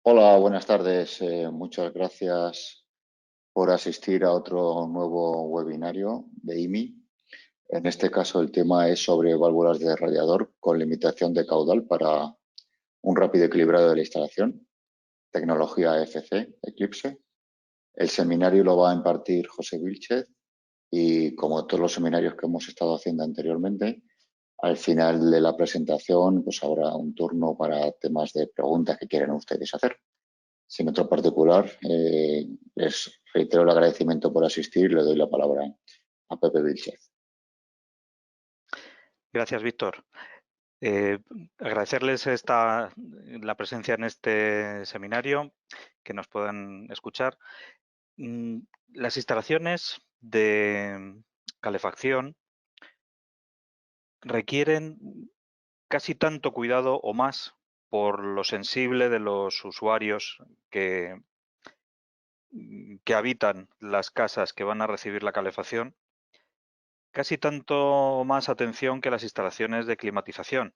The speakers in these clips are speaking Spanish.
Hola, buenas tardes. Muchas gracias por asistir a otro nuevo webinario de IMI. En este caso, el tema es sobre válvulas de radiador con limitación de caudal para un rápido equilibrado de la instalación, tecnología FC, Eclipse. El seminario lo va a impartir José Vilchez y, como todos los seminarios que hemos estado haciendo anteriormente, al final de la presentación pues habrá un turno para temas de preguntas que quieran ustedes hacer. Sin otro particular, les reitero el agradecimiento por asistir y le doy la palabra a Pepe Vilchez. Gracias, Víctor. Eh, Agradecerles la presencia en este seminario, que nos puedan escuchar. Las instalaciones de calefacción requieren casi tanto cuidado o más por lo sensible de los usuarios que, que habitan las casas que van a recibir la calefacción, casi tanto más atención que las instalaciones de climatización.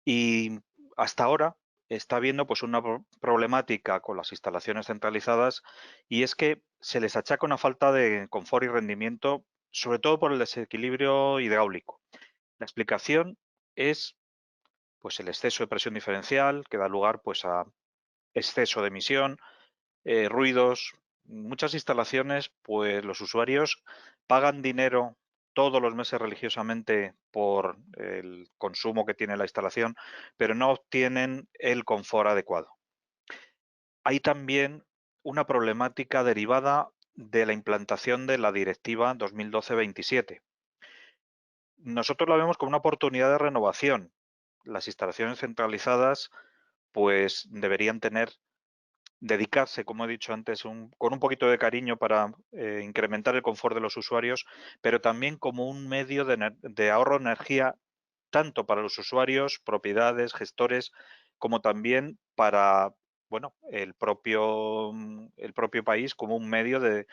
Y hasta ahora está habiendo pues una problemática con las instalaciones centralizadas, y es que se les achaca una falta de confort y rendimiento, sobre todo por el desequilibrio hidráulico. La explicación es pues el exceso de presión diferencial, que da lugar pues a exceso de emisión, ruidos. Muchas instalaciones, pues los usuarios pagan dinero todos los meses religiosamente por el consumo que tiene la instalación, pero no obtienen el confort adecuado. Hay también una problemática derivada de la implantación de la Directiva 2012-27. Nosotros la vemos como una oportunidad de renovación. Las instalaciones centralizadas pues deberían dedicarse, como he dicho antes, con un poquito de cariño para incrementar el confort de los usuarios, pero también como un medio de ahorro de energía, tanto para los usuarios, propiedades, gestores, como también para bueno, el propio país, como un medio de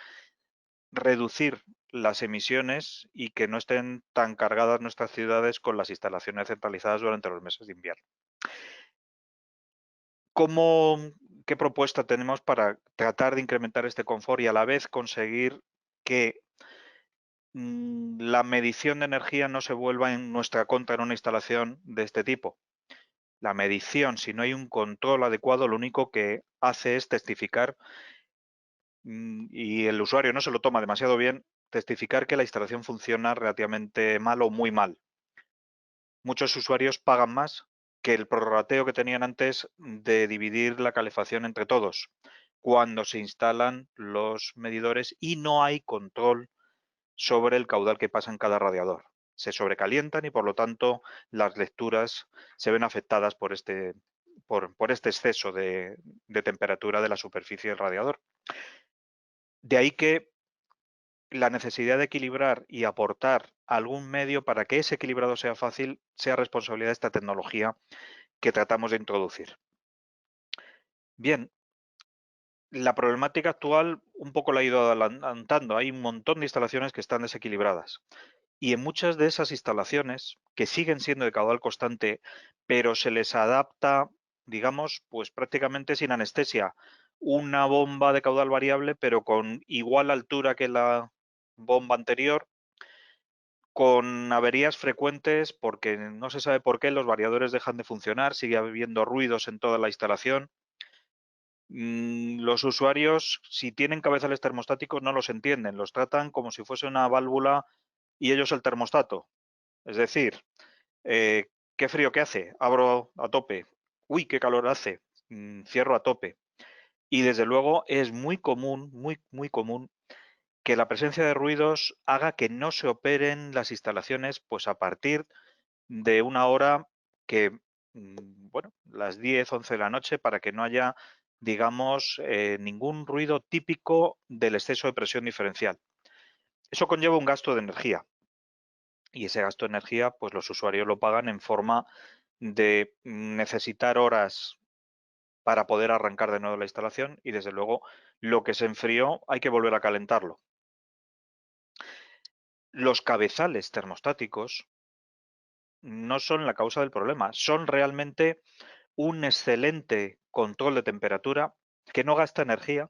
reducir las emisiones y que no estén tan cargadas nuestras ciudades con las instalaciones centralizadas durante los meses de invierno. ¿Cómo, qué propuesta tenemos para tratar de incrementar este confort y a la vez conseguir que la medición de energía no se vuelva en nuestra contra en una instalación de este tipo? La medición, si no hay un control adecuado, lo único que hace es testificar, y el usuario no se lo toma demasiado bien, testificar que la instalación funciona relativamente mal o muy mal. Muchos usuarios pagan más que el prorrateo que tenían antes de dividir la calefacción entre todos, cuando se instalan los medidores y no hay control sobre el caudal que pasa en cada radiador. Se sobrecalientan y, por lo tanto, las lecturas se ven afectadas por este exceso de temperatura de la superficie del radiador. De ahí que la necesidad de equilibrar y aportar algún medio para que ese equilibrado sea fácil sea responsabilidad de esta tecnología que tratamos de introducir. Bien, la problemática actual un poco la he ido adelantando. Hay un montón de instalaciones que están desequilibradas. Y en muchas de esas instalaciones, que siguen siendo de caudal constante, pero se les adapta, digamos, pues prácticamente sin anestesia, una bomba de caudal variable, pero con igual altura que la bomba anterior, con averías frecuentes porque no se sabe por qué los variadores dejan de funcionar, sigue habiendo ruidos en toda la instalación. Los usuarios, si tienen cabezales termostáticos, no los entienden, los tratan como si fuese una válvula y ellos el termostato. Es decir, qué frío que hace, abro a tope, uy, qué calor hace, cierro a tope. Y desde luego es muy común, muy común, que la presencia de ruidos haga que no se operen las instalaciones pues a partir de una hora que, bueno, las 10, 11 de la noche, para que no haya, digamos, ningún ruido típico del exceso de presión diferencial. Eso conlleva un gasto de energía, y ese gasto de energía, pues los usuarios lo pagan en forma de necesitar horas para poder arrancar de nuevo la instalación, y desde luego lo que se enfrió hay que volver a calentarlo. Los cabezales termostáticos no son la causa del problema, son realmente un excelente control de temperatura, que no gasta energía,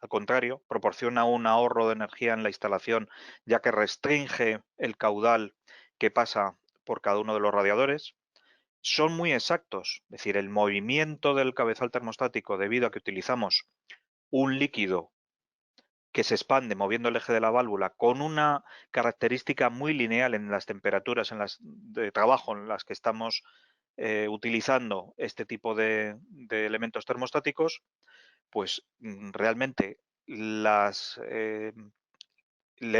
al contrario, proporciona un ahorro de energía en la instalación, ya que restringe el caudal que pasa por cada uno de los radiadores. Son muy exactos, es decir, el movimiento del cabezal termostático, debido a que utilizamos un líquido que se expande moviendo el eje de la válvula con una característica muy lineal en las temperaturas de trabajo en las que estamos utilizando este tipo de elementos termostáticos, pues realmente el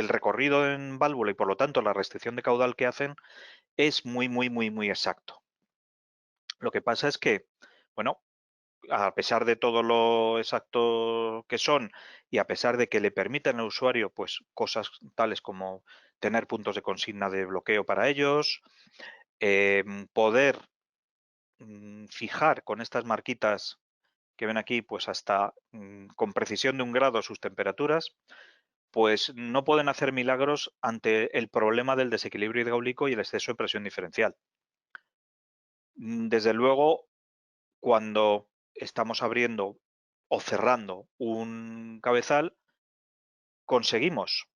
recorrido en válvula y por lo tanto la restricción de caudal que hacen es muy exacto. Lo que pasa es que, bueno, a pesar de todo lo exacto que son y a pesar de que le permiten al usuario pues cosas tales como tener puntos de consigna de bloqueo para ellos, poder fijar con estas marquitas que ven aquí pues hasta con precisión de 1 grado sus temperaturas, pues no pueden hacer milagros ante el problema del desequilibrio hidráulico y el exceso de presión diferencial. Desde luego, cuando estamos abriendo o cerrando un cabezal, conseguimos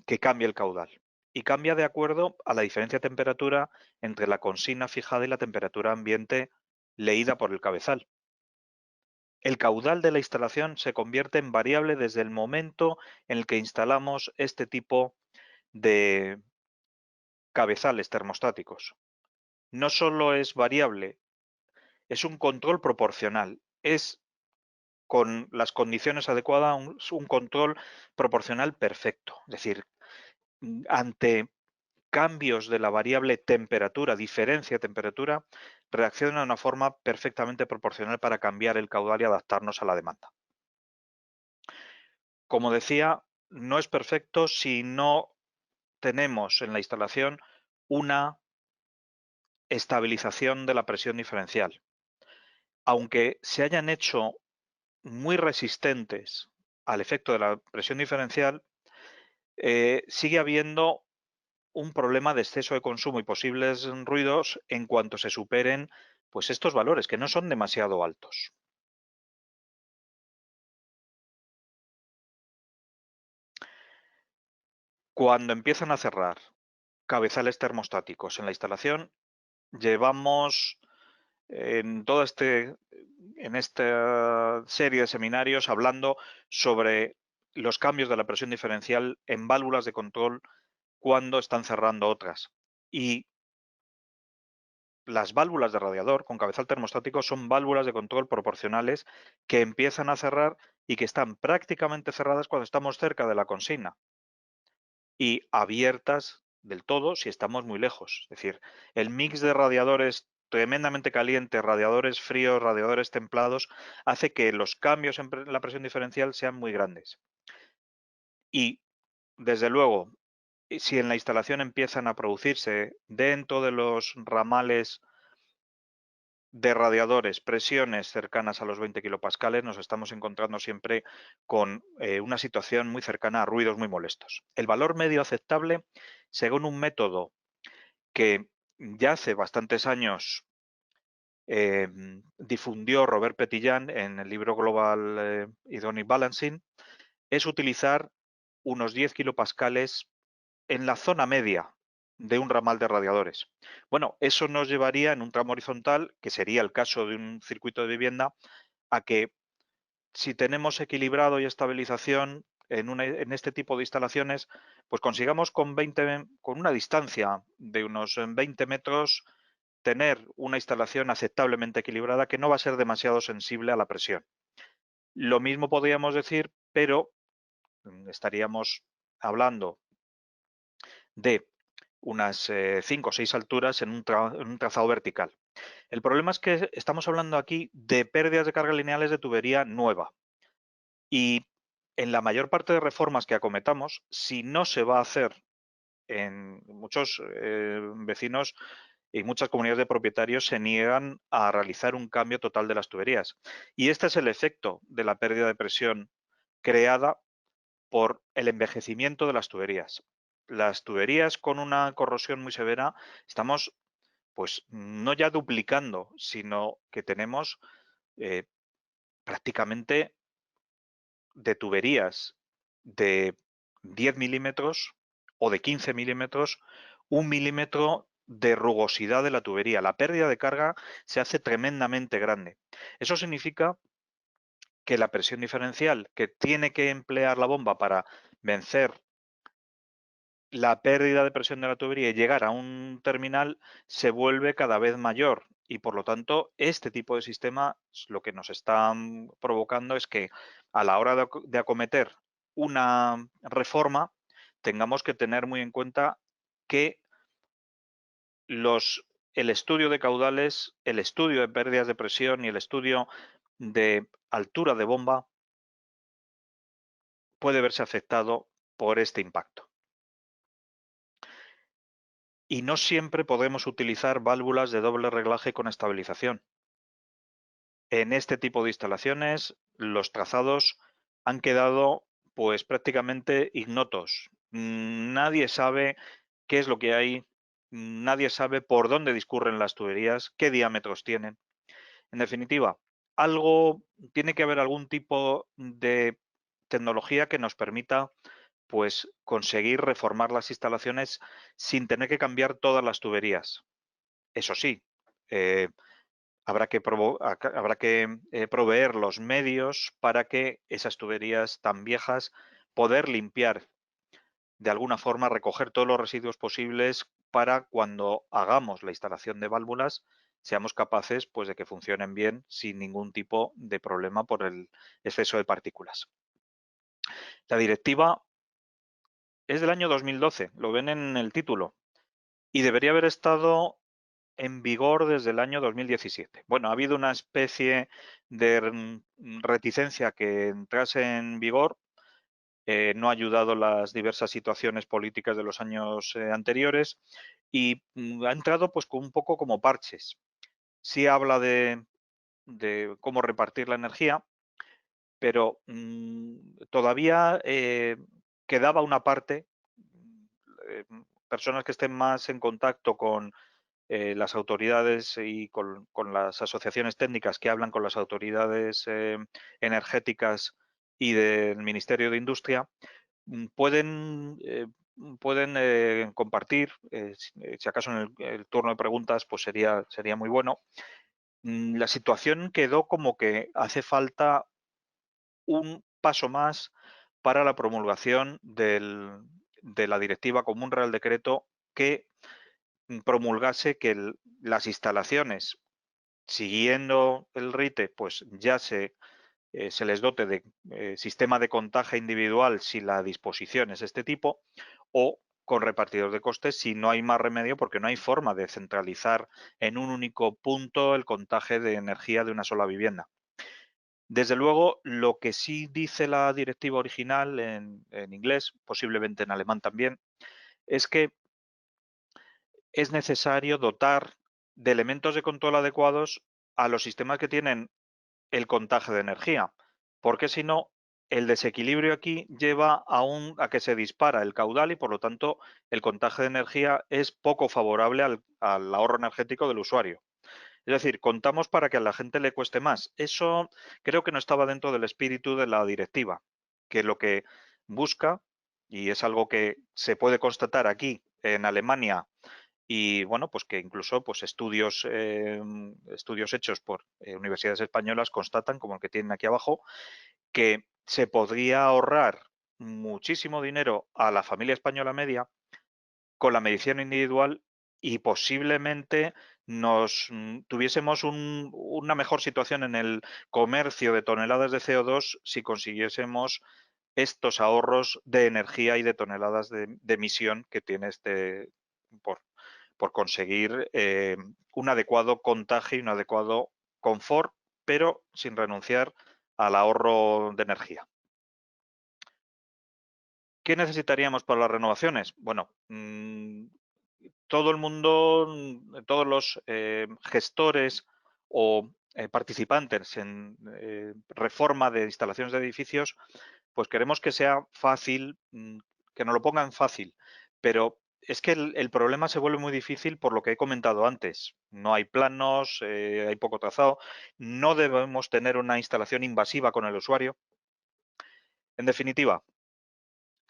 que cambie el caudal. Y cambia de acuerdo a la diferencia de temperatura entre la consigna fijada y la temperatura ambiente leída por el cabezal. El caudal de la instalación se convierte en variable desde el momento en el que instalamos este tipo de cabezales termostáticos. No solo es variable, es un control proporcional. Es con las condiciones adecuadas un control proporcional perfecto. Es decir, ante cambios de la variable temperatura, diferencia de temperatura, reacciona de una forma perfectamente proporcional para cambiar el caudal y adaptarnos a la demanda. Como decía, no es perfecto si no tenemos en la instalación una estabilización de la presión diferencial. Aunque se hayan hecho muy resistentes al efecto de la presión diferencial, sigue habiendo un problema de exceso de consumo y posibles ruidos en cuanto se superen pues estos valores, que no son demasiado altos. Cuando empiezan a cerrar cabezales termostáticos en la instalación, llevamos en esta serie de seminarios hablando sobre los cambios de la presión diferencial en válvulas de control cuando están cerrando otras. Y las válvulas de radiador con cabezal termostático son válvulas de control proporcionales que empiezan a cerrar y que están prácticamente cerradas cuando estamos cerca de la consigna y abiertas del todo si estamos muy lejos. Es decir, el mix de radiadores tremendamente calientes, radiadores fríos, radiadores templados, hace que los cambios en la presión diferencial sean muy grandes. Y, desde luego, si en la instalación empiezan a producirse dentro de los ramales de radiadores, presiones cercanas a los 20 kilopascales, nos estamos encontrando siempre con una situación muy cercana a ruidos muy molestos. El valor medio aceptable, según un método que ya hace bastantes años difundió Robert Petitjan en el libro Global Ionic Balancing, es utilizar unos 10 kilopascales en la zona media de un ramal de radiadores. Bueno, eso nos llevaría en un tramo horizontal, que sería el caso de un circuito de vivienda, a que si tenemos equilibrado y estabilización en este tipo de instalaciones, pues consigamos con una distancia de unos 20 metros tener una instalación aceptablemente equilibrada que no va a ser demasiado sensible a la presión. Lo mismo podríamos decir, pero estaríamos hablando de unas 5 o 6 alturas en un trazado vertical. El problema es que estamos hablando aquí de pérdidas de carga lineales de tubería nueva. Y en la mayor parte de reformas que acometamos, si no se va a hacer en muchos vecinos y muchas comunidades de propietarios se niegan a realizar un cambio total de las tuberías. Y este es el efecto de la pérdida de presión creada por el envejecimiento de las tuberías. Las tuberías con una corrosión muy severa, estamos pues no ya duplicando, sino que tenemos eh, prácticamente de tuberías de 10 milímetros o de 15 milímetros, 1 milímetro de rugosidad de la tubería. La pérdida de carga se hace tremendamente grande. Eso significa que la presión diferencial que tiene que emplear la bomba para vencer la pérdida de presión de la tubería y llegar a un terminal se vuelve cada vez mayor y por lo tanto este tipo de sistema lo que nos está provocando es que a la hora de acometer una reforma tengamos que tener muy en cuenta que el estudio de caudales, el estudio de pérdidas de presión y el estudio de altura de bomba puede verse afectado por este impacto. Y no siempre podemos utilizar válvulas de doble reglaje con estabilización. En este tipo de instalaciones, los trazados han quedado pues prácticamente ignotos. Nadie sabe qué es lo que hay, nadie sabe por dónde discurren las tuberías, qué diámetros tienen. En definitiva, tiene que haber algún tipo de tecnología que nos permita pues conseguir reformar las instalaciones sin tener que cambiar todas las tuberías. Eso sí, eh, habrá que proveer los medios para que esas tuberías tan viejas, poder limpiar de alguna forma, recoger todos los residuos posibles para cuando hagamos la instalación de válvulas seamos capaces pues, de que funcionen bien sin ningún tipo de problema por el exceso de partículas. La directiva es del año 2012, lo ven en el título, y debería haber estado en vigor desde el año 2017. Bueno, ha habido una especie de reticencia que entrase en vigor. No ha ayudado las diversas situaciones políticas de los años anteriores y ha entrado pues con un poco como parches. Sí habla de cómo repartir la energía, pero todavía quedaba una parte, eh, personas que estén más en contacto con las autoridades y con las asociaciones técnicas que hablan con las autoridades energéticas y del Ministerio de Industria, pueden compartir, si acaso en el turno de preguntas, pues sería muy bueno. La situación quedó como que hace falta un paso más para la promulgación de la Directiva como un Real Decreto que promulgase que las instalaciones, siguiendo el RITE, pues ya se les dote de sistema de contaje individual si la disposición es este tipo, o con repartidor de costes si no hay más remedio porque no hay forma de centralizar en un único punto el contaje de energía de una sola vivienda. Desde luego, lo que sí dice la directiva original en inglés, posiblemente en alemán también, es que es necesario dotar de elementos de control adecuados a los sistemas que tienen el contaje de energía, porque si no, el desequilibrio aquí lleva a que se dispara el caudal y por lo tanto el contaje de energía es poco favorable al ahorro energético del usuario. Es decir, contamos para que a la gente le cueste más. Eso creo que no estaba dentro del espíritu de la directiva, que lo que busca, y es algo que se puede constatar aquí en Alemania y bueno, pues que incluso pues estudios hechos por universidades españolas constatan, como el que tienen aquí abajo, que se podría ahorrar muchísimo dinero a la familia española media con la medición individual y posiblemente tuviésemos una mejor situación en el comercio de toneladas de CO2 si consiguiésemos estos ahorros de energía y de toneladas de emisión que tiene por, por conseguir un adecuado contagio y un adecuado confort, pero sin renunciar al ahorro de energía. ¿Qué necesitaríamos para las renovaciones? Bueno, todo el mundo, todos los gestores o participantes en reforma de instalaciones de edificios, pues queremos que sea fácil, que nos lo pongan fácil, pero es que el problema se vuelve muy difícil por lo que he comentado antes. No hay planos, hay poco trazado, no debemos tener una instalación invasiva con el usuario. En definitiva,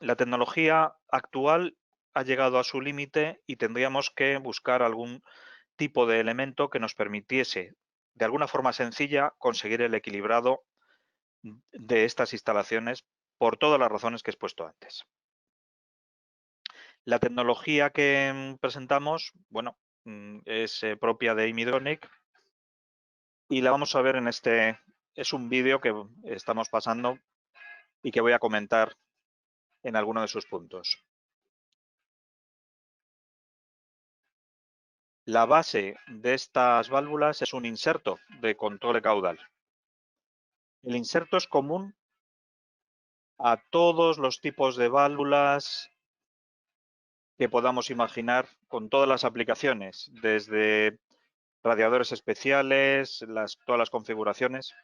la tecnología actual ha llegado a su límite y tendríamos que buscar algún tipo de elemento que nos permitiese, de alguna forma sencilla, conseguir el equilibrado de estas instalaciones por todas las razones que he expuesto antes. La tecnología que presentamos, bueno, es propia de Imidronic y la vamos a ver en este, es un vídeo que estamos pasando y que voy a comentar en alguno de sus puntos. La base de estas válvulas es un inserto de control de caudal. El inserto es común a todos los tipos de válvulas que podamos imaginar con todas las aplicaciones, desde radiadores especiales, todas las configuraciones.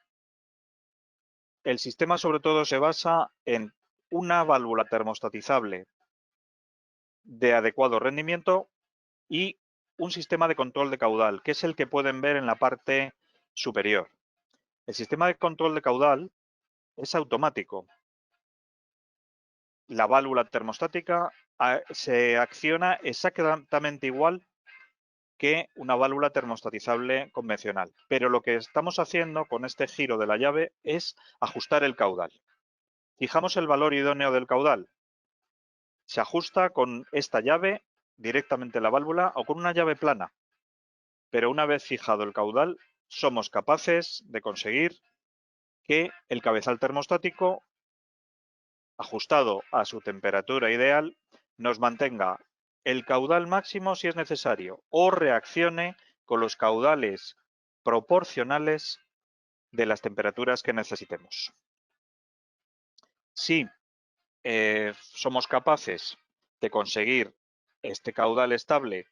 El sistema sobre todo se basa en una válvula termostatizable de adecuado rendimiento y un sistema de control de caudal, que es el que pueden ver en la parte superior. El sistema de control de caudal es automático. La válvula termostática se acciona exactamente igual que una válvula termostatizable convencional. Pero lo que estamos haciendo con este giro de la llave es ajustar el caudal. Fijamos el valor idóneo del caudal. Se ajusta con esta llave directamente la válvula o con una llave plana. Pero una vez fijado el caudal, somos capaces de conseguir que el cabezal termostático, ajustado a su temperatura ideal, nos mantenga el caudal máximo si es necesario o reaccione con los caudales proporcionales de las temperaturas que necesitemos. Si somos capaces de conseguir este caudal estable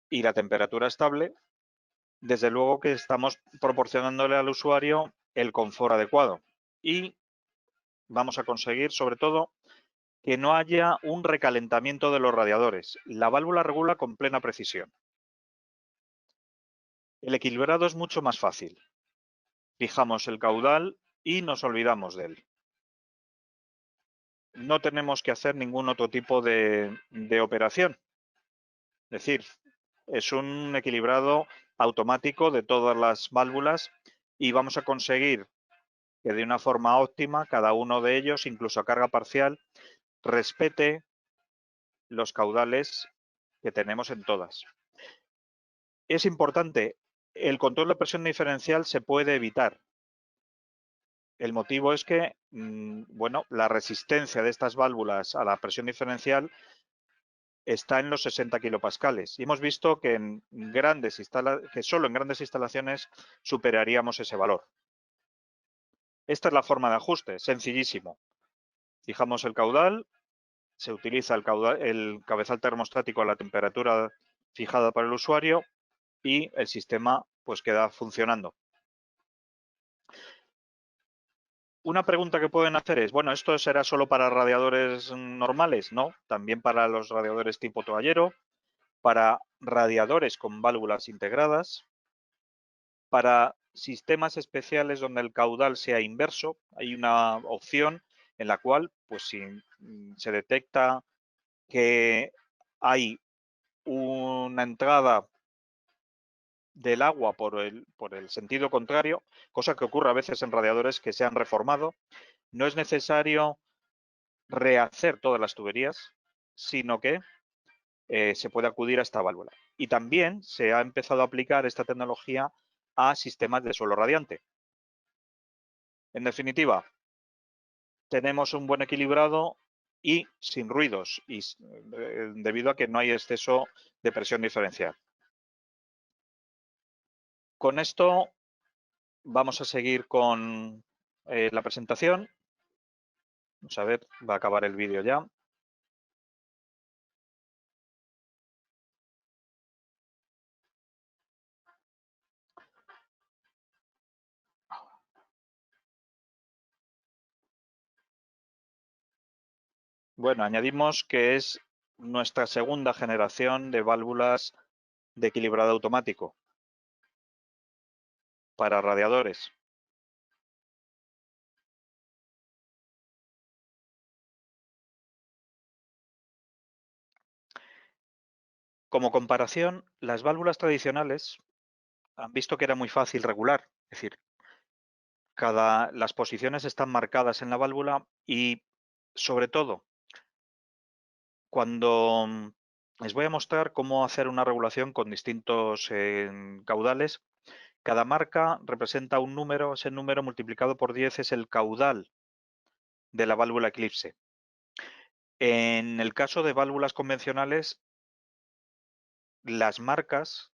y la temperatura estable, desde luego que estamos proporcionándole al usuario el confort adecuado y vamos a conseguir, sobre todo, que no haya un recalentamiento de los radiadores. La válvula regula con plena precisión. El equilibrado es mucho más fácil. Fijamos el caudal y nos olvidamos de él. No tenemos que hacer ningún otro tipo de operación. Es decir, es un equilibrado automático de todas las válvulas y vamos a conseguir que de una forma óptima cada uno de ellos, incluso a carga parcial, respete los caudales que tenemos en todas. Es importante, el control de presión diferencial se puede evitar. El motivo es que, bueno, la resistencia de estas válvulas a la presión diferencial está en los 60 kilopascales y hemos visto que, que solo en grandes instalaciones superaríamos ese valor. Esta es la forma de ajuste, sencillísimo. Fijamos el caudal, se utiliza el cabezal termostático a la temperatura fijada por el usuario y el sistema pues queda funcionando. Una pregunta que pueden hacer es, bueno, ¿esto será solo para radiadores normales? No, también para los radiadores tipo toallero, para radiadores con válvulas integradas, para sistemas especiales donde el caudal sea inverso. Hay una opción en la cual, pues si se detecta que hay una entrada del agua por el sentido contrario, cosa que ocurre a veces en radiadores que se han reformado, no es necesario rehacer todas las tuberías, sino que se puede acudir a esta válvula. Y también se ha empezado a aplicar esta tecnología a sistemas de suelo radiante. En definitiva, tenemos un buen equilibrado y sin ruidos, y debido a que no hay exceso de presión diferencial. Con esto vamos a seguir con la presentación. Vamos a ver, va a acabar el vídeo ya. Bueno, añadimos que es nuestra segunda generación de válvulas de equilibrado automático para radiadores. Como comparación, las válvulas tradicionales han visto que era muy fácil regular, es decir, las posiciones están marcadas en la válvula y, sobre todo, cuando les voy a mostrar cómo hacer una regulación con distintos caudales, cada marca representa un número, ese número multiplicado por 10 es el caudal de la válvula Eclipse. En el caso de válvulas convencionales, las marcas,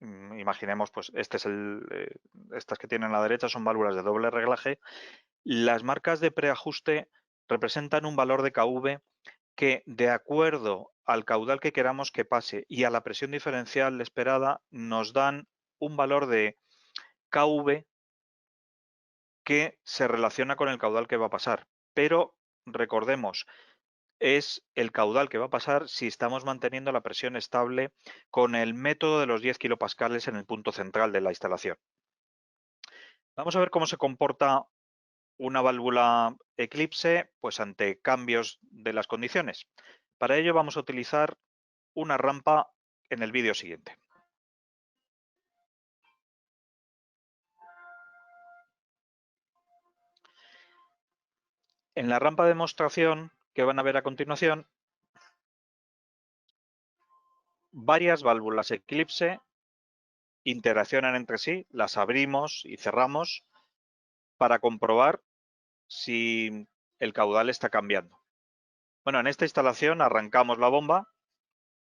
imaginemos, pues estas que tienen a la derecha son válvulas de doble reglaje, las marcas de preajuste representan un valor de KV que, de acuerdo al caudal que queramos que pase y a la presión diferencial esperada, nos dan un valor de KV que se relaciona con el caudal que va a pasar. Pero recordemos, es el caudal que va a pasar si estamos manteniendo la presión estable con el método de los 10 kilopascales en el punto central de la instalación. Vamos a ver cómo se comporta una válvula Eclipse pues ante cambios de las condiciones. Para ello vamos a utilizar una rampa en el vídeo siguiente. En la rampa de demostración que van a ver a continuación, varias válvulas Eclipse interaccionan entre sí, las abrimos y cerramos para comprobar si el caudal está cambiando. Bueno, en esta instalación arrancamos la bomba,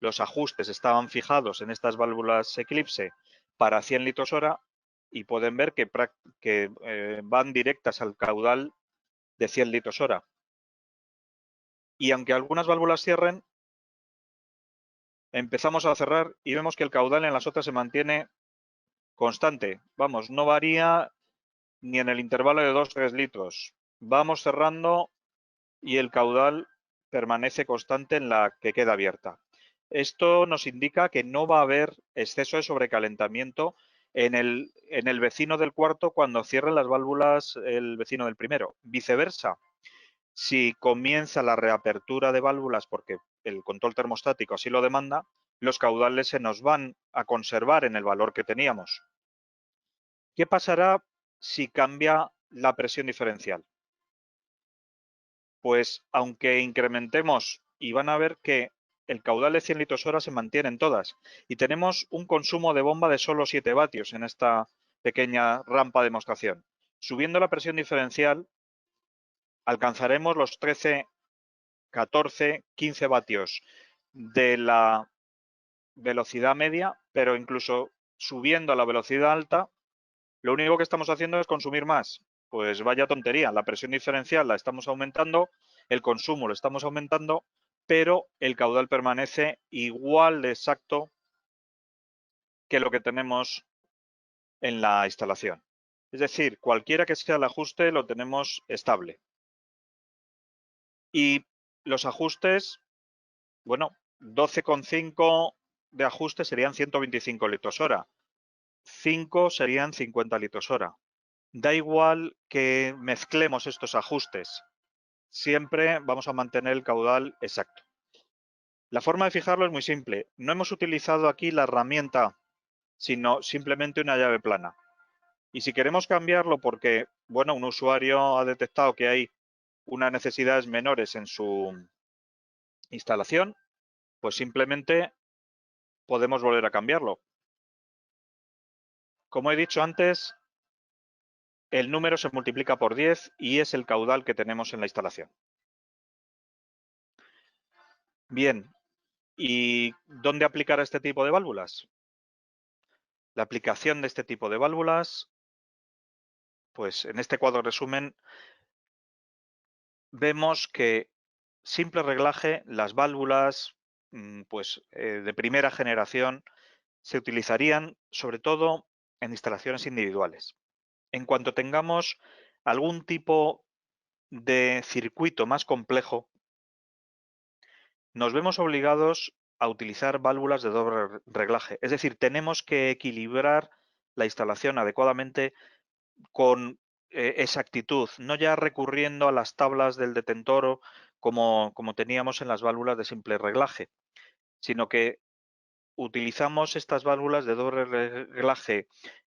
los ajustes estaban fijados en estas válvulas Eclipse para 100 litros hora y pueden ver que van directas al caudal de 100 litros hora. Y aunque algunas válvulas cierren, empezamos a cerrar y vemos que el caudal en las otras se mantiene constante. Vamos, no varía ni en el intervalo de 2-3 litros. Vamos cerrando y el caudal permanece constante en la que queda abierta. Esto nos indica que no va a haber exceso de sobrecalentamiento en el vecino del cuarto cuando cierren las válvulas el vecino del primero. Viceversa, si comienza la reapertura de válvulas porque el control termostático así lo demanda, los caudales se nos van a conservar en el valor que teníamos. ¿Qué pasará si cambia la presión diferencial? Pues aunque incrementemos, y van a ver que el caudal de 100 litros hora se mantiene en todas y tenemos un consumo de bomba de solo 7 vatios en esta pequeña rampa de demostración. Subiendo la presión diferencial alcanzaremos los 13, 14, 15 vatios de la velocidad media, pero incluso subiendo a la velocidad alta, lo único que estamos haciendo es consumir más. Pues vaya tontería, la presión diferencial la estamos aumentando, el consumo lo estamos aumentando, pero el caudal permanece igual de exacto que lo que tenemos en la instalación. Es decir, cualquiera que sea el ajuste lo tenemos estable. Y los ajustes, bueno, 12,5 de ajuste serían 125 litros hora. 5 serían 50 litros hora. Da igual que mezclemos estos ajustes. Siempre vamos a mantener el caudal exacto. La forma de fijarlo es muy simple. No hemos utilizado aquí la herramienta, sino simplemente una llave plana. Y si queremos cambiarlo porque, bueno, un usuario ha detectado que hay unas necesidades menores en su instalación, pues simplemente podemos volver a cambiarlo. Como he dicho antes, el número se multiplica por 10 y es el caudal que tenemos en la instalación. Bien, ¿y dónde aplicar este tipo de válvulas? La aplicación de este tipo de válvulas, pues en este cuadro resumen, vemos que simple reglaje, las válvulas de primera generación se utilizarían sobre todo en instalaciones individuales. En cuanto tengamos algún tipo de circuito más complejo, nos vemos obligados a utilizar válvulas de doble reglaje. Es decir, tenemos que equilibrar la instalación adecuadamente con exactitud, no ya recurriendo a las tablas del detentor como teníamos en las válvulas de simple reglaje, sino que utilizamos estas válvulas de doble reglaje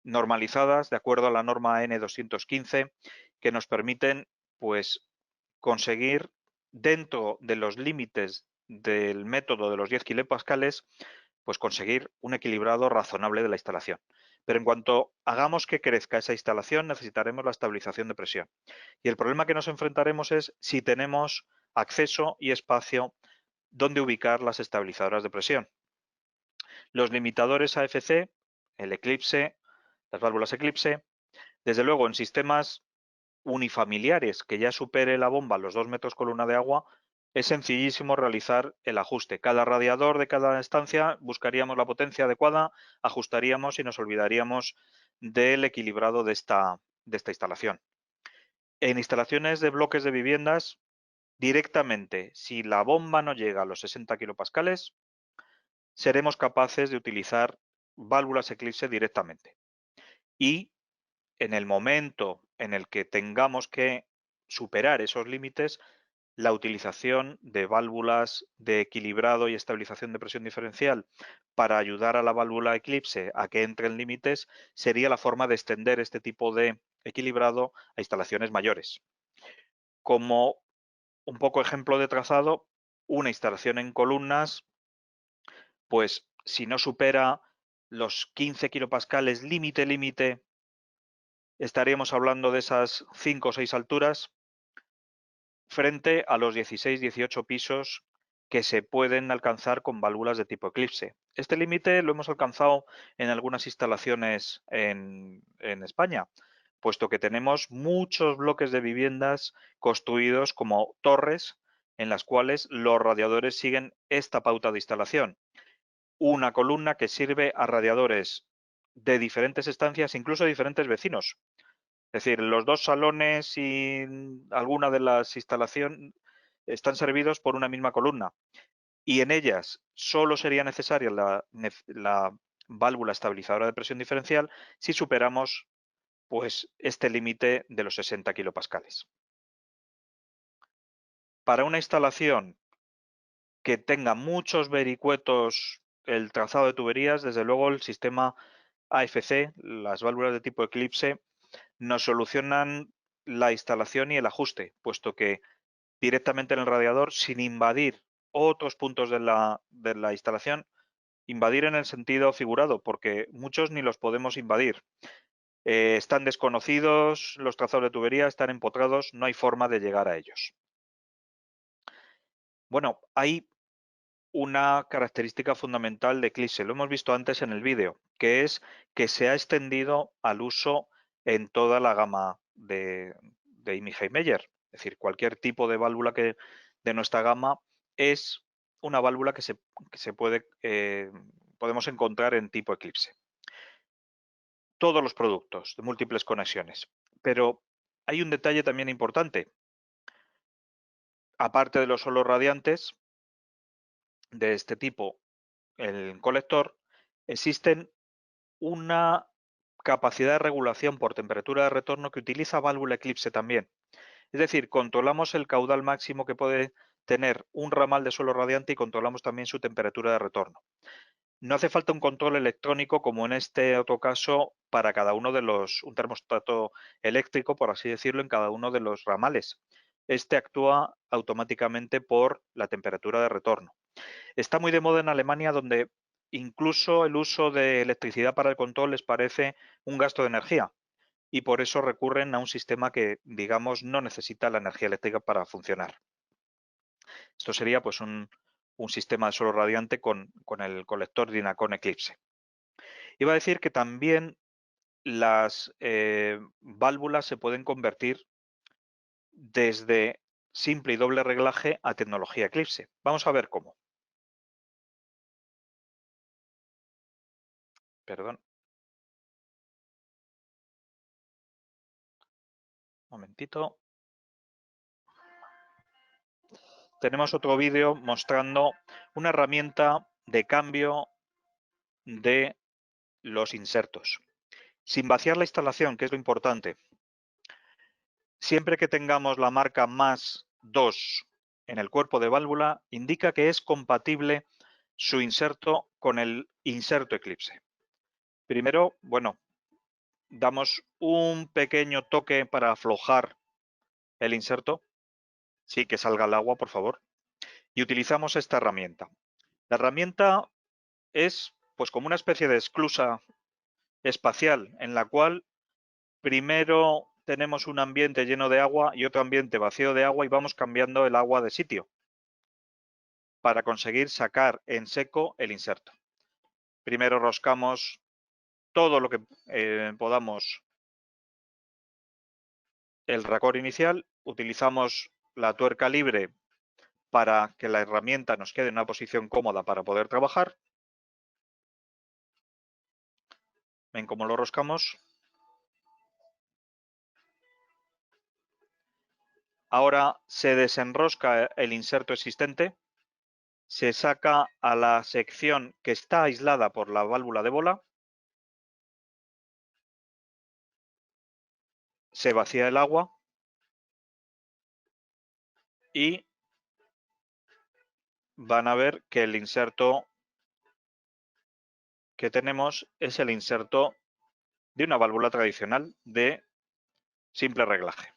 normalizadas de acuerdo a la norma N215 que nos permiten pues conseguir dentro de los límites del método de los 10 kilopascales pues conseguir un equilibrado razonable de la instalación. Pero en cuanto hagamos que crezca esa instalación, necesitaremos la estabilización de presión. Y el problema que nos enfrentaremos es si tenemos acceso y espacio donde ubicar las estabilizadoras de presión. Los limitadores AFC, el Eclipse, las válvulas Eclipse, desde luego en sistemas unifamiliares que ya supere la bomba los 2 metros columna de agua, es sencillísimo realizar el ajuste. Cada radiador de cada estancia buscaríamos la potencia adecuada, ajustaríamos y nos olvidaríamos del equilibrado de esta instalación. En instalaciones de bloques de viviendas, directamente, si la bomba no llega a los 60 kilopascales, seremos capaces de utilizar válvulas Eclipse directamente. Y en el momento en el que tengamos que superar esos límites, la utilización de válvulas de equilibrado y estabilización de presión diferencial para ayudar a la válvula Eclipse a que entre en límites sería la forma de extender este tipo de equilibrado a instalaciones mayores. Como un poco ejemplo de trazado, una instalación en columnas, pues si no supera los 15 kilopascales límite, estaríamos hablando de esas 5 o 6 alturas frente a los 16, 18 pisos que se pueden alcanzar con válvulas de tipo Eclipse. Este límite lo hemos alcanzado en algunas instalaciones en España, puesto que tenemos muchos bloques de viviendas construidos como torres en las cuales los radiadores siguen esta pauta de instalación. Una columna que sirve a radiadores de diferentes estancias, incluso de diferentes vecinos. Es decir, los 2 salones y alguna de las instalaciones están servidos por una misma columna y en ellas solo sería necesaria la válvula estabilizadora de presión diferencial si superamos pues este límite de los 60 kilopascales. Para una instalación que tenga muchos vericuetos el trazado de tuberías, desde luego el sistema AFC, las válvulas de tipo Eclipse, nos solucionan la instalación y el ajuste, puesto que directamente en el radiador, sin invadir otros puntos de la instalación, invadir en el sentido figurado, porque muchos ni los podemos invadir. Están desconocidos, los trazados de tubería están empotrados, no hay forma de llegar a ellos. Bueno, hay una característica fundamental de Eclipse, lo hemos visto antes en el vídeo, que es que se ha extendido al uso en toda la gama de IMI Meyer. Es decir, cualquier tipo de válvula de nuestra gama es una válvula que se podemos encontrar en tipo Eclipse. Todos los productos de múltiples conexiones. Pero hay un detalle también importante. Aparte de los solos radiantes de este tipo, el colector, existen una capacidad de regulación por temperatura de retorno que utiliza válvula Eclipse también. Es decir, controlamos el caudal máximo que puede tener un ramal de suelo radiante y controlamos también su temperatura de retorno. No hace falta un control electrónico como en este otro caso para cada uno de un termostato eléctrico, por así decirlo, en cada uno de los ramales. Este actúa automáticamente por la temperatura de retorno. Está muy de moda en Alemania, donde incluso el uso de electricidad para el control les parece un gasto de energía y por eso recurren a un sistema que, digamos, no necesita la energía eléctrica para funcionar. Esto sería pues un sistema de suelo radiante con el colector Dynacon Eclipse. Iba a decir que también las válvulas se pueden convertir desde simple y doble reglaje a tecnología Eclipse. Vamos a ver cómo. Perdón. Un momentito. tenemos otro vídeo mostrando una herramienta de cambio de los insertos, sin vaciar la instalación, que es lo importante. Siempre que tengamos la marca +2 en el cuerpo de válvula, indica que es compatible su inserto con el inserto Eclipse. Primero, bueno, damos un pequeño toque para aflojar el inserto, sí, que salga el agua, por favor, y utilizamos esta herramienta. La herramienta es pues como una especie de esclusa espacial en la cual primero tenemos un ambiente lleno de agua y otro ambiente vacío de agua y vamos cambiando el agua de sitio para conseguir sacar en seco el inserto. Primero roscamos todo lo que podamos el racor inicial, utilizamos la tuerca libre para que la herramienta nos quede en una posición cómoda para poder trabajar. ¿Ven cómo lo roscamos? Ahora se desenrosca el inserto existente, se saca a la sección que está aislada por la válvula de bola, se vacía el agua y van a ver que el inserto que tenemos es el inserto de una válvula tradicional de simple reglaje.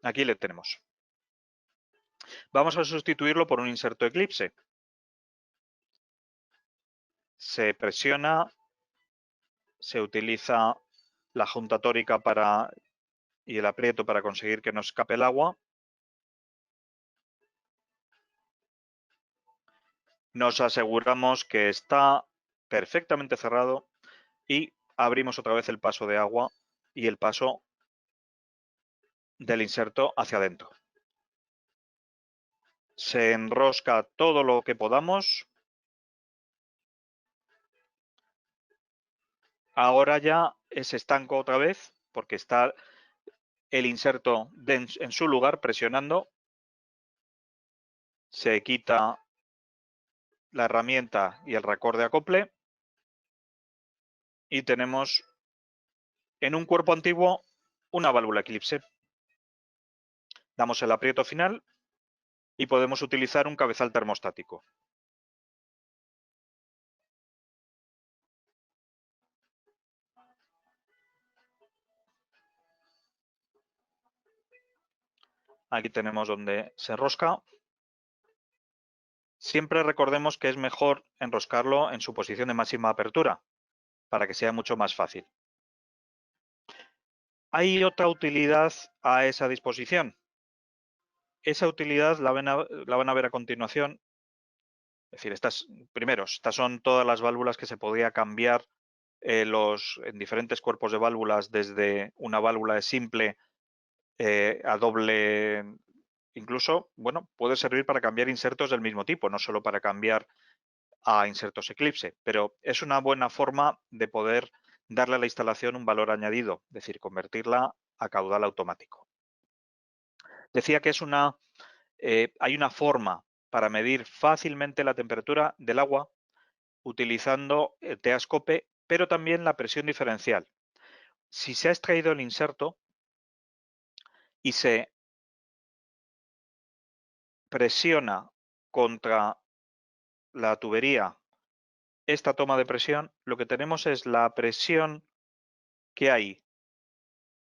Aquí le tenemos. Vamos a sustituirlo por un inserto Eclipse. Se presiona, se utiliza la junta tórica y el aprieto para conseguir que no escape el agua. Nos aseguramos que está perfectamente cerrado y abrimos otra vez el paso de agua y el paso del inserto hacia adentro. Se enrosca todo lo que podamos. Ahora ya es estanco otra vez porque está el inserto en su lugar presionando. Se quita la herramienta y el racor de acople y tenemos en un cuerpo antiguo una válvula Eclipse. Damos el aprieto final y podemos utilizar un cabezal termostático. Aquí tenemos donde se enrosca. Siempre recordemos que es mejor enroscarlo en su posición de máxima apertura para que sea mucho más fácil. Hay otra utilidad a esa disposición. Esa utilidad la van a ver a continuación. Es decir, estas son todas las válvulas que se podría cambiar en diferentes cuerpos de válvulas, desde una válvula de simple a doble. Incluso, bueno, puede servir para cambiar insertos del mismo tipo, no solo para cambiar a insertos Eclipse, pero es una buena forma de poder darle a la instalación un valor añadido, es decir, convertirla a caudal automático. Decía que hay una forma para medir fácilmente la temperatura del agua utilizando el teascope, pero también la presión diferencial. Si se ha extraído el inserto y se presiona contra la tubería esta toma de presión, lo que tenemos es la presión que hay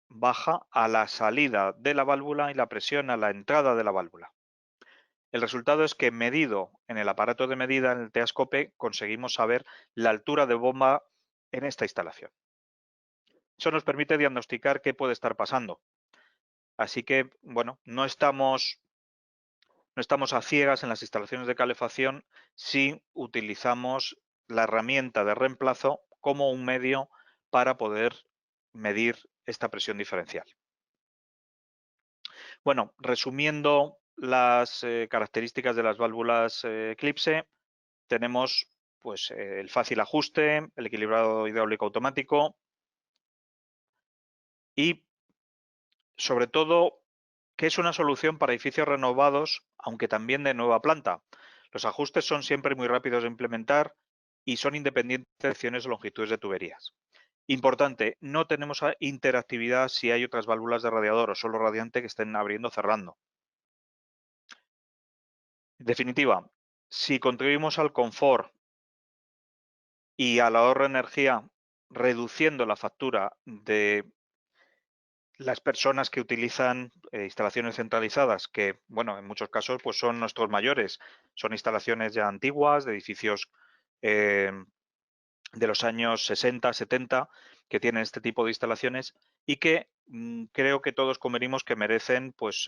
baja a la salida de la válvula y la presión a la entrada de la válvula. El resultado es que medido en el aparato de medida, en el teascope, conseguimos saber la altura de bomba en esta instalación. Eso nos permite diagnosticar qué puede estar pasando. Así que, bueno, no estamos a ciegas en las instalaciones de calefacción si utilizamos la herramienta de reemplazo como un medio para poder medir esta presión diferencial. Bueno, resumiendo las características de las válvulas Eclipse, tenemos pues, el fácil ajuste, el equilibrado hidráulico automático y, sobre todo, que es una solución para edificios renovados, aunque también de nueva planta. Los ajustes son siempre muy rápidos de implementar y son independientes de secciones o longitudes de tuberías. Importante, no tenemos interactividad si hay otras válvulas de radiador o solo radiante que estén abriendo o cerrando. En definitiva, si contribuimos al confort y al ahorro de energía reduciendo la factura de las personas que utilizan instalaciones centralizadas, que, bueno, en muchos casos pues son nuestros mayores, son instalaciones ya antiguas, de edificios de los años 60, 70, que tienen este tipo de instalaciones y que creo que todos convenimos que merecen pues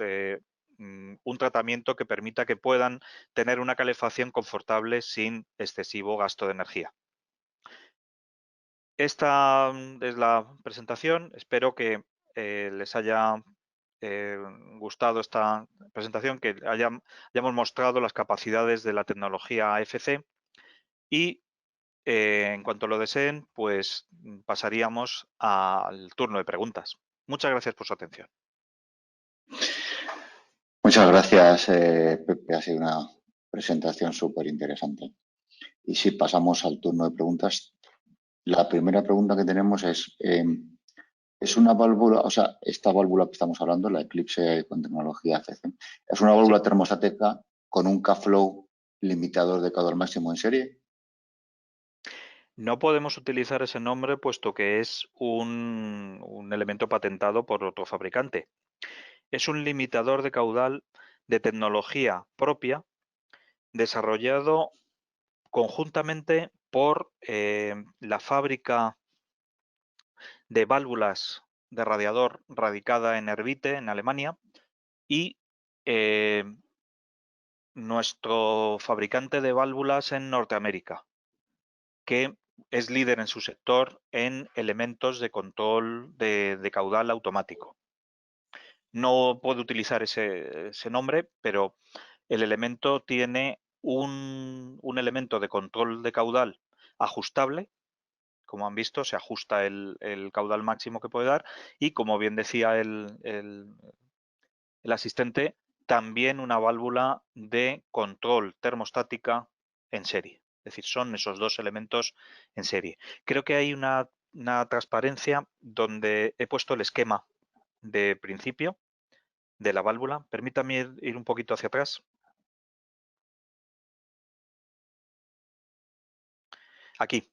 un tratamiento que permita que puedan tener una calefacción confortable sin excesivo gasto de energía. Esta es la presentación. Espero que les haya gustado esta presentación, que hayamos mostrado las capacidades de la tecnología AFC y en cuanto lo deseen, pues pasaríamos al turno de preguntas. Muchas gracias por su atención. Muchas gracias, Pepe. Ha sido una presentación súper interesante. Y si pasamos al turno de preguntas, la primera pregunta que tenemos es una válvula, o sea, esta válvula que estamos hablando, la Eclipse con tecnología ACC, es una válvula termostática con un K-Flow limitador de caudal máximo en serie. No podemos utilizar ese nombre puesto que es un elemento patentado por otro fabricante. Es un limitador de caudal de tecnología propia desarrollado conjuntamente por la fábrica de válvulas de radiador radicada en Erwitte, en Alemania, y nuestro fabricante de válvulas en Norteamérica, que es líder en su sector en elementos de control de caudal automático. No puedo utilizar ese nombre, pero el elemento tiene un elemento de control de caudal ajustable. Como han visto, se ajusta el caudal máximo que puede dar y, como bien decía el asistente, también una válvula de control termostática en serie. Es decir, son esos dos elementos en serie. Creo que hay una transparencia donde he puesto el esquema de principio de la válvula. Permítame ir un poquito hacia atrás. Aquí.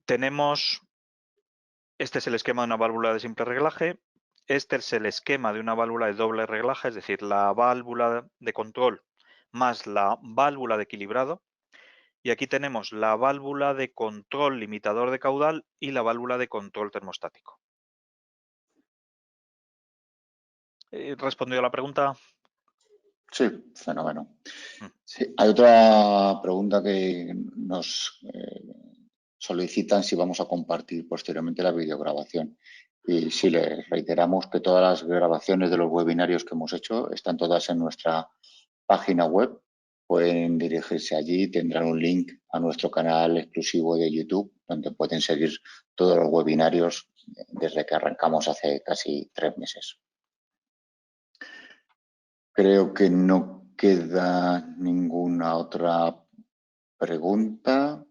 Tenemos, este es el esquema de una válvula de simple reglaje. Este es el esquema de una válvula de doble reglaje, es decir, la válvula de control más la válvula de equilibrado. Y aquí tenemos la válvula de control limitador de caudal y la válvula de control termostático. ¿Respondido a la pregunta? Sí, fenómeno. Mm. Sí, hay otra pregunta que nos solicitan si vamos a compartir posteriormente la videograbación. Y sí, les reiteramos que todas las grabaciones de los webinarios que hemos hecho están todas en nuestra página web. Pueden dirigirse allí, tendrán un link a nuestro canal exclusivo de YouTube, donde pueden seguir todos los webinarios desde que arrancamos hace casi 3 meses. Creo que no queda ninguna otra pregunta.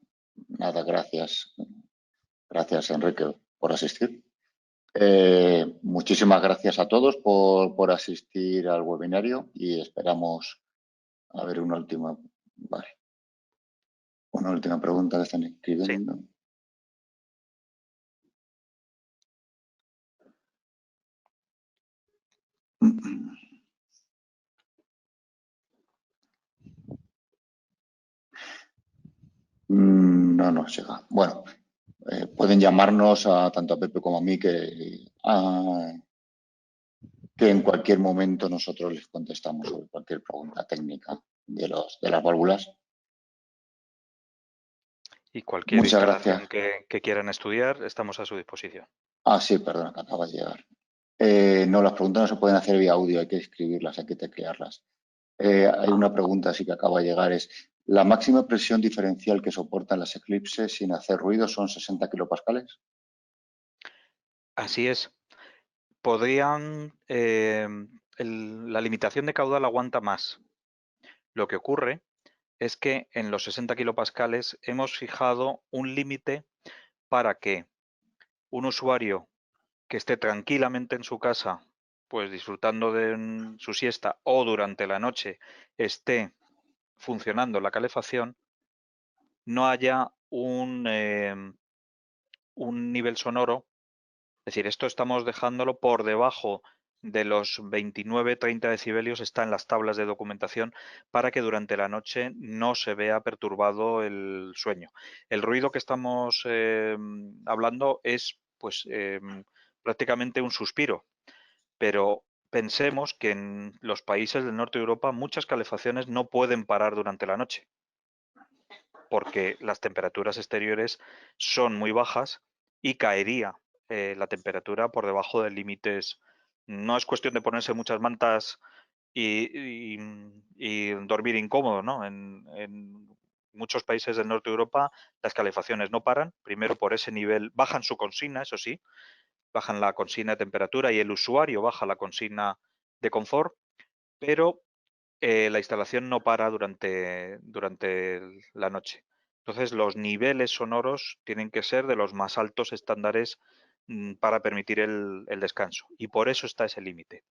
Nada, gracias. Gracias, Enrique, por asistir. Muchísimas gracias a todos por asistir al webinario y esperamos a ver una última. Vale. Una última pregunta que están escribiendo. Sí. No nos llega. Bueno, pueden llamarnos tanto a Pepe como a mí que en cualquier momento nosotros les contestamos sobre cualquier pregunta técnica de las válvulas. Y cualquier Muchas instalación gracias. que quieran estudiar, estamos a su disposición. Ah, sí, perdona, que acaba de llegar. No, las preguntas no se pueden hacer vía audio, hay que escribirlas, hay que teclearlas. Hay una pregunta así que acaba de llegar, es ¿la máxima presión diferencial que soportan las Eclipse sin hacer ruido son 60 kilopascales? Así es. la limitación de caudal aguanta más. Lo que ocurre es que en los 60 kilopascales hemos fijado un límite para que un usuario que esté tranquilamente en su casa, pues disfrutando de su siesta o durante la noche esté funcionando la calefacción, no haya un nivel sonoro. Es decir, esto estamos dejándolo por debajo de los 29-30 decibelios, está en las tablas de documentación, para que durante la noche no se vea perturbado el sueño. El ruido que estamos hablando es pues prácticamente un suspiro, pero pensemos que en los países del norte de Europa muchas calefacciones no pueden parar durante la noche, porque las temperaturas exteriores son muy bajas y caería la temperatura por debajo de límites. No es cuestión de ponerse muchas mantas y dormir incómodo, ¿no? En muchos países del norte de Europa las calefacciones no paran, primero por ese nivel, bajan su consigna, eso sí, bajan la consigna de temperatura y el usuario baja la consigna de confort, pero la instalación no para durante la noche. Entonces, los niveles sonoros tienen que ser de los más altos estándares para permitir el descanso. Y por eso está ese límite.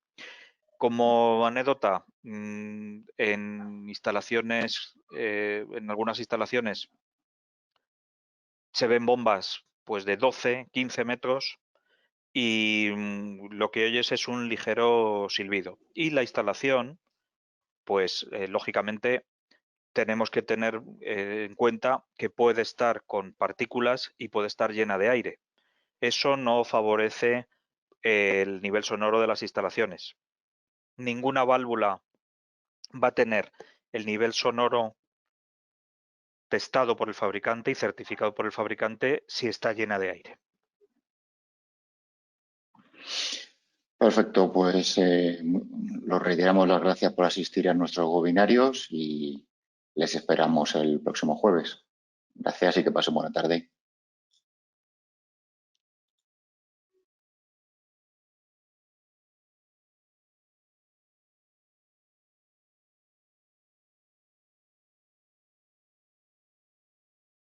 Como anécdota, en algunas instalaciones se ven bombas pues de 12, 15 metros y lo que oyes es un ligero silbido. Y la instalación, pues lógicamente tenemos que tener en cuenta que puede estar con partículas y puede estar llena de aire. Eso no favorece el nivel sonoro de las instalaciones. Ninguna válvula va a tener el nivel sonoro testado por el fabricante y certificado por el fabricante si está llena de aire. Perfecto, pues los reiteramos las gracias por asistir a nuestros webinarios y les esperamos el próximo jueves. Gracias y que pasen buena tarde.